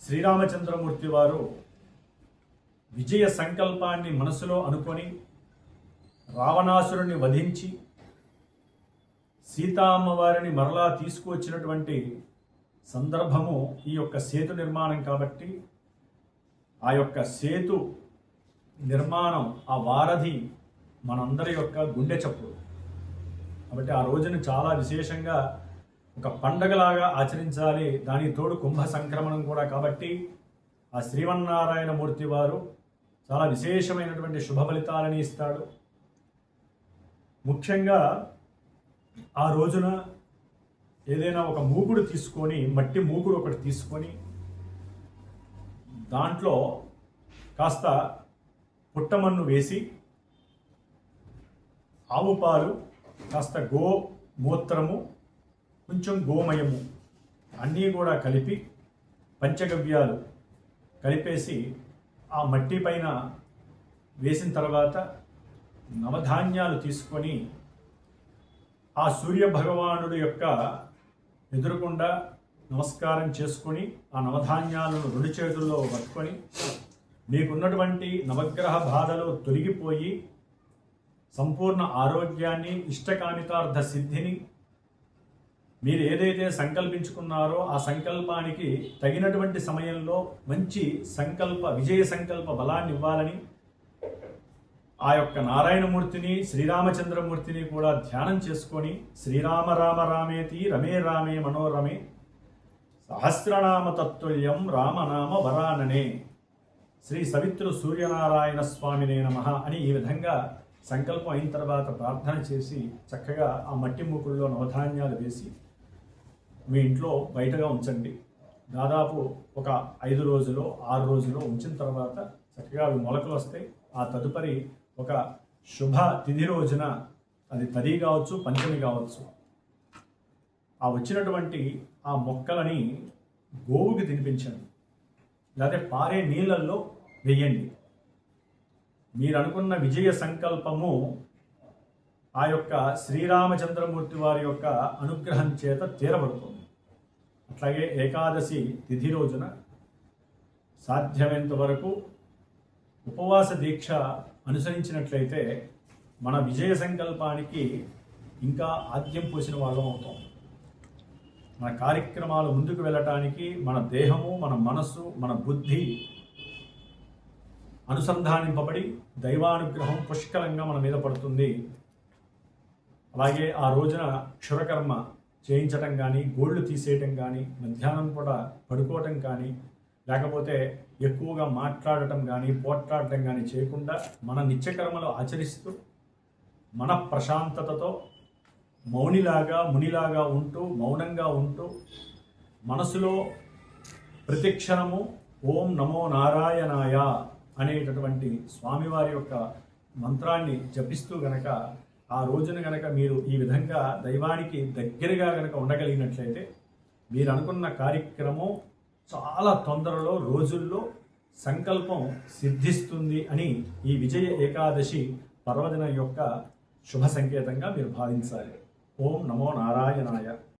శ్రీరామచంద్రమూర్తి వారు విజయ సంకల్పాన్ని మనసులో అనుకొని రావణాసురుని వధించి సీతామ్మవారిని మరలా తీసుకువచ్చినటువంటి సందర్భము ఈ యొక్క సేతు నిర్మాణం కాబట్టి ఆ యొక్క సేతు నిర్మాణం, ఆ వారధి మనందరి యొక్క గుండె చప్పుడు కాబట్టి ఆ రోజును చాలా విశేషంగా ఒక పండగలాగా ఆచరించాలి. దానికి తోడు కుంభ సంక్రమణం కూడా కాబట్టి ఆ శ్రీమన్నారాయణమూర్తి వారు చాలా విశేషమైనటువంటి శుభ ఫలితాలని ఇస్తాడు. ముఖ్యంగా ఆ రోజున ఏదైనా ఒక మూకుడు తీసుకొని, మట్టి మూకుడు ఒకటి తీసుకొని దాంట్లో కాస్త పుట్టమన్ను వేసి ఆవు పాలు, కాస్త గోమూత్రము, కొంచెం గోమయము అన్నీ కూడా కలిపి పంచగవ్యాలు కలిపేసి ఆ మట్టి పైన వేసిన తర్వాత నవధాన్యాలు తీసుకొని ఆ సూర్య భగవానుడు యొక్క ఎదురుకుండా నమస్కారం చేసుకొని ఆ నవధాన్యాలను రెండు చేతుల్లో పట్టుకొని మీకున్నటువంటి నవగ్రహ బాధలు తొలగిపోయి సంపూర్ణ ఆరోగ్యాన్ని, ఇష్టకామితార్థ సిద్ధిని, మీరు ఏదైతే సంకల్పించుకున్నారో ఆ సంకల్పానికి తగినటువంటి సమయంలో మంచి విజయ సంకల్ప బలాన్ని ఇవ్వాలని ఆ యొక్క నారాయణమూర్తిని, శ్రీరామచంద్రమూర్తిని కూడా ధ్యానం చేసుకొని శ్రీరామ రామ రామేతి రమే రామే మనోరమే సహస్రనామ తత్తుల్యం రామనామ వరాననే శ్రీ సవిత్రు సూర్యనారాయణ స్వామినే నమః అని ఈ విధంగా సంకల్పం అయిన తర్వాత ప్రార్థన చేసి చక్కగా ఆ మట్టి మూకుల్లో నవధాన్యాలు వేసి మీ ఇంట్లో బయటగా ఉంచండి. దాదాపు ఒక 5 రోజులు 6 రోజులు ఉంచిన తర్వాత చక్కగా అవి మొలకలు వస్తాయి. ఆ తదుపరి ఒక శుభ తిథి రోజున, అది తది కావచ్చు, పంచమి కావచ్చు, ఆ వచ్చినటువంటి ఆ మొక్కలని గోవుకి తినిపించండి, లేకపోతే పారే నీళ్ళల్లో వెయ్యండి. మీరు అనుకున్న విజయ సంకల్పము ఆ యొక్క శ్రీరామచంద్రమూర్తి వారి యొక్క అనుగ్రహం చేత తీరబడుతుంది. అట్లాగే ఏకాదశి తిథి రోజున సాధ్యమైనంత వరకు ఉపవాస దీక్ష అనుసరించినట్లయితే మన విజయ సంకల్పానికి ఇంకా ఆద్యం పోసిన వాళ్ళం అవుతాం. మన కార్యక్రమాలు ముందుకు వెళ్ళటానికి మన దేహము, మన మనస్సు, మన బుద్ధి అనుసంధానింపబడి దైవానుగ్రహం పుష్కలంగా మన మీద పడుతుంది. అలాగే ఆ రోజున క్షురకర్మ చేయించటం కానీ, గోళ్ళు తీసేయటం కానీ, మధ్యాహ్నం కూడా పడుకోవటం కానీ, లేకపోతే ఎక్కువగా మాట్లాడటం కానీ, పోట్లాడటం కానీ చేయకుండా మన నిత్యకర్మలు ఆచరిస్తూ మన ప్రశాంతతతో మునిలాగా ఉంటూ, మౌనంగా ఉంటూ మనసులో ప్రతిక్షణము ఓం నమో నారాయణాయ అనేటటువంటి స్వామివారి యొక్క మంత్రాన్ని జపిస్తూ గనక ఆ రోజున గనక మీరు ఈ విధంగా దైవానికి దగ్గరగా గనక ఉండగలిగినట్లయితే మీరు అనుకున్న కార్యక్రమం చాలా తొందరలో, రోజుల్లో సంకల్పం సిద్ధిస్తుంది అని ఈ విజయ ఏకాదశి పర్వదినం యొక్క శుభ సంకేతంగా మీరు భావించాలి. ఓం నమో నారాయణాయ.